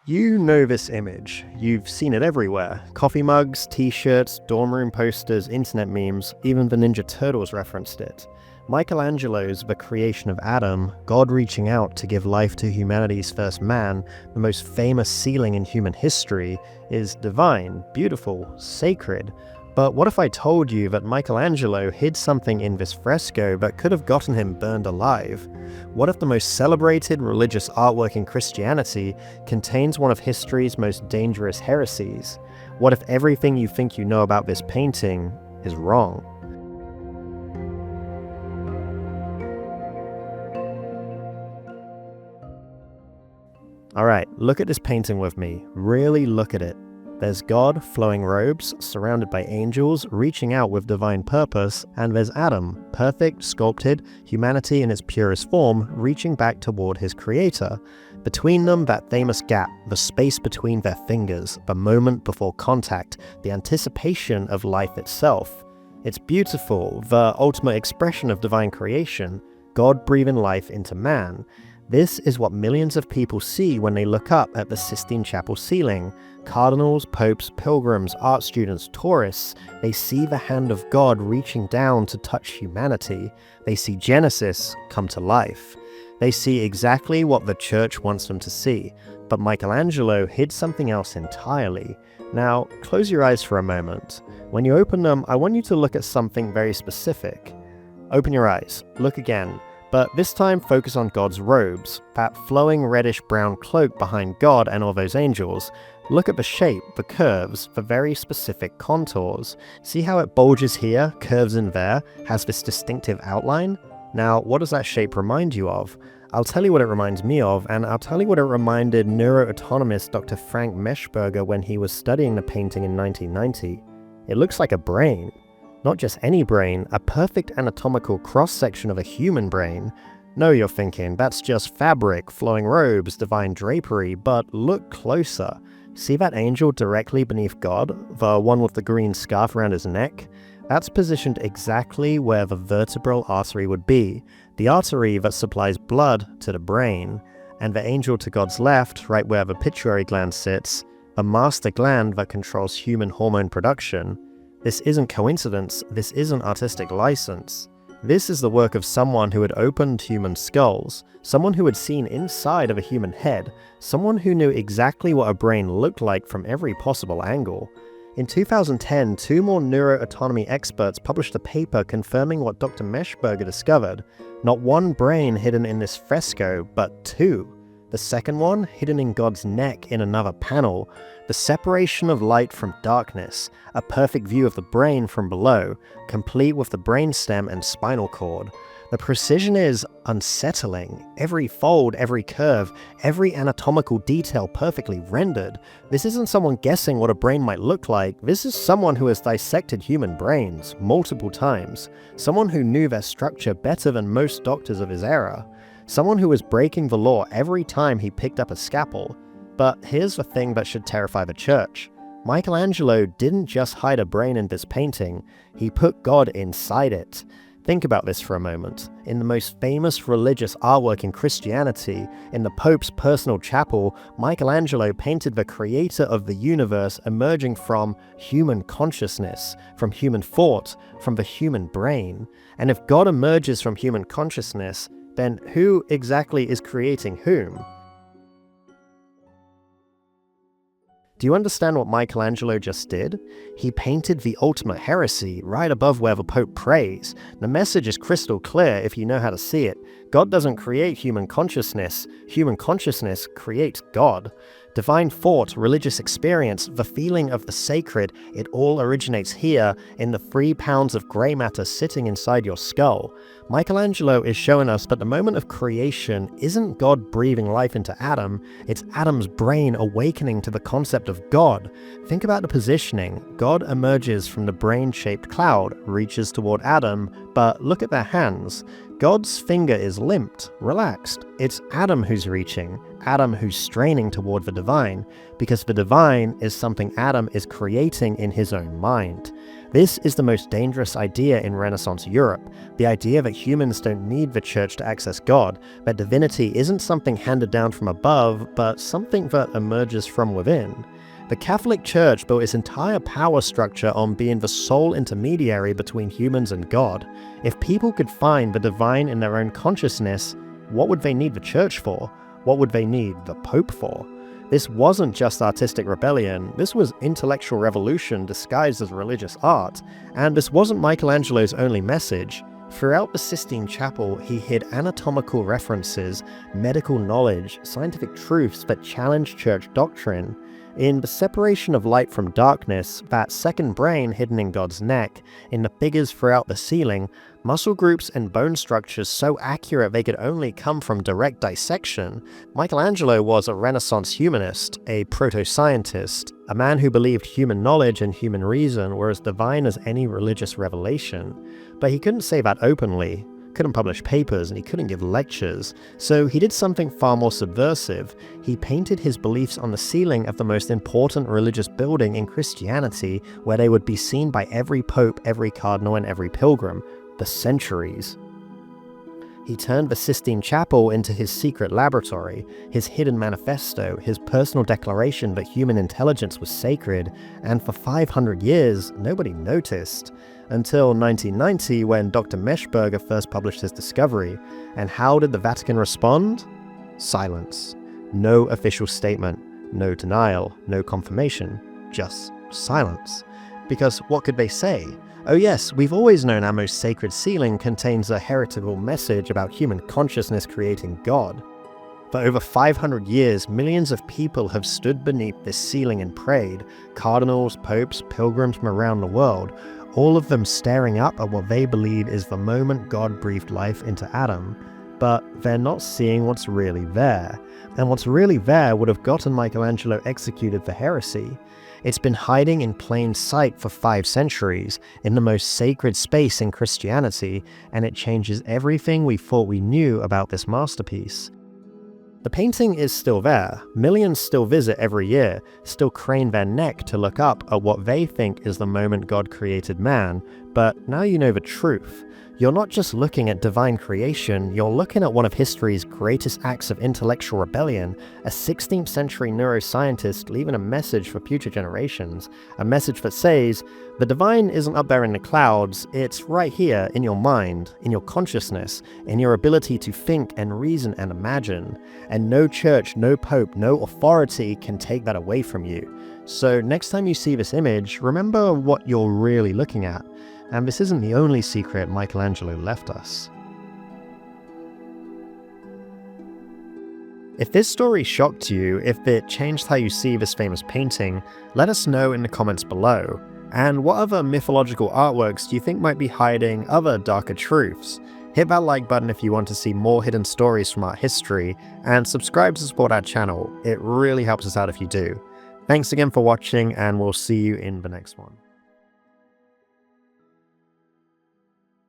You know this image. You've seen it everywhere. Coffee mugs, t-shirts, dorm room posters, internet memes, even the Ninja Turtles referenced it. Michelangelo's The Creation of Adam, God reaching out to give life to humanity's first man, the most famous ceiling in human history, is divine, beautiful, sacred. But what if I told you that Michelangelo hid something in this fresco that could have gotten him burned alive? What if the most celebrated religious artwork in Christianity contains one of history's most dangerous heresies? What if everything you think you know about this painting is wrong? Alright, look at this painting with me. Really look at it. There's God, flowing robes, surrounded by angels, reaching out with divine purpose, and there's Adam, perfect, sculpted, humanity in its purest form, reaching back toward his creator. Between them, that famous gap, the space between their fingers, the moment before contact, the anticipation of life itself. It's beautiful, the ultimate expression of divine creation, God breathing life into man. This is what millions of people see when they look up at the Sistine Chapel ceiling. Cardinals, popes, pilgrims, art students, tourists, they see the hand of God reaching down to touch humanity. They see Genesis come to life. They see exactly what the church wants them to see, but Michelangelo hid something else entirely. Now, close your eyes for a moment. When you open them, I want you to look at something very specific. Open your eyes, look again. But this time focus on God's robes, that flowing reddish-brown cloak behind God and all those angels. Look at the shape, the curves, the very specific contours. See how it bulges here, curves in there, has this distinctive outline? Now, what does that shape remind you of? I'll tell you what it reminds me of, and I'll tell you what it reminded neuroanatomist Dr. Frank Meshberger when he was studying the painting in 1990. It looks like a brain. Not just any brain, a perfect anatomical cross-section of a human brain. No, you're thinking, that's just fabric, flowing robes, divine drapery, but look closer. See that angel directly beneath God, the one with the green scarf around his neck? That's positioned exactly where the vertebral artery would be, the artery that supplies blood to the brain, and the angel to God's left, right where the pituitary gland sits, a master gland that controls human hormone production. This isn't coincidence, this isn't artistic license. This is the work of someone who had opened human skulls, someone who had seen inside of a human head, someone who knew exactly what a brain looked like from every possible angle. In 2010, two more neuroanatomy experts published a paper confirming what Dr. Meshberger discovered. Not one brain hidden in this fresco, but two. The second one hidden in God's neck in another panel. The separation of light from darkness, a perfect view of the brain from below, complete with the brainstem and spinal cord. The precision is unsettling. Every fold, every curve, every anatomical detail perfectly rendered. This isn't someone guessing what a brain might look like. This is someone who has dissected human brains multiple times. Someone who knew their structure better than most doctors of his era. Someone who was breaking the law every time he picked up a scalpel. But here's the thing that should terrify the church. Michelangelo didn't just hide a brain in this painting, he put God inside it. Think about this for a moment. In the most famous religious artwork in Christianity, in the Pope's personal chapel, Michelangelo painted the creator of the universe emerging from human consciousness, from human thought, from the human brain. And if God emerges from human consciousness, then who exactly is creating whom? Do you understand what Michelangelo just did? He painted the ultimate heresy right above where the Pope prays. The message is crystal clear if you know how to see it. God doesn't create human consciousness creates God. Divine thought, religious experience, the feeling of the sacred, it all originates here in the 3 pounds of grey matter sitting inside your skull. Michelangelo is showing us that the moment of creation isn't God breathing life into Adam, it's Adam's brain awakening to the concept of God. Think about the positioning. God emerges from the brain-shaped cloud, reaches toward Adam, but look at their hands. God's finger is limped, relaxed. It's Adam who's reaching, Adam who's straining toward the divine, because the divine is something Adam is creating in his own mind. This is the most dangerous idea in Renaissance Europe, the idea that humans don't need the church to access God, that divinity isn't something handed down from above, but something that emerges from within. The Catholic Church built its entire power structure on being the sole intermediary between humans and God. If people could find the divine in their own consciousness, what would they need the church for? What would they need the Pope for? This wasn't just artistic rebellion, this was intellectual revolution disguised as religious art, and this wasn't Michelangelo's only message. Throughout the Sistine Chapel, he hid anatomical references, medical knowledge, scientific truths that challenged church doctrine. In the separation of light from darkness, that second brain hidden in God's neck, in the figures throughout the ceiling, muscle groups and bone structures so accurate they could only come from direct dissection, Michelangelo was a Renaissance humanist, a proto-scientist, a man who believed human knowledge and human reason were as divine as any religious revelation. But he couldn't say that openly. Couldn't publish papers, and he couldn't give lectures, so he did something far more subversive. He painted his beliefs on the ceiling of the most important religious building in Christianity, where they would be seen by every pope, every cardinal, and every pilgrim, the centuries. He turned the Sistine Chapel into his secret laboratory, his hidden manifesto, his personal declaration that human intelligence was sacred, and for 500 years, nobody noticed. Until 1990, when Dr. Mechberger first published his discovery. And how did the Vatican respond? Silence. No official statement, no denial, no confirmation, just silence. Because what could they say? Oh yes, we've always known our most sacred ceiling contains a heretical message about human consciousness creating God. For over 500 years, millions of people have stood beneath this ceiling and prayed, cardinals, popes, pilgrims from around the world, all of them staring up at what they believe is the moment God breathed life into Adam. But they're not seeing what's really there. And what's really there would have gotten Michelangelo executed for heresy. It's been hiding in plain sight for 5 centuries, in the most sacred space in Christianity, and it changes everything we thought we knew about this masterpiece. The painting is still there, millions still visit every year, still crane their neck to look up at what they think is the moment God created man, but now you know the truth. You're not just looking at divine creation, you're looking at one of history's greatest acts of intellectual rebellion, a 16th century neuroscientist leaving a message for future generations, a message that says, the divine isn't up there in the clouds, it's right here in your mind, in your consciousness, in your ability to think and reason and imagine, and no church, no pope, no authority can take that away from you. So next time you see this image, remember what you're really looking at. And this isn't the only secret Michelangelo left us. If this story shocked you, if it changed how you see this famous painting, let us know in the comments below. And what other mythological artworks do you think might be hiding other darker truths? Hit that like button if you want to see more hidden stories from art history, and subscribe to support our channel. It really helps us out if you do. Thanks again for watching, and we'll see you in the next one.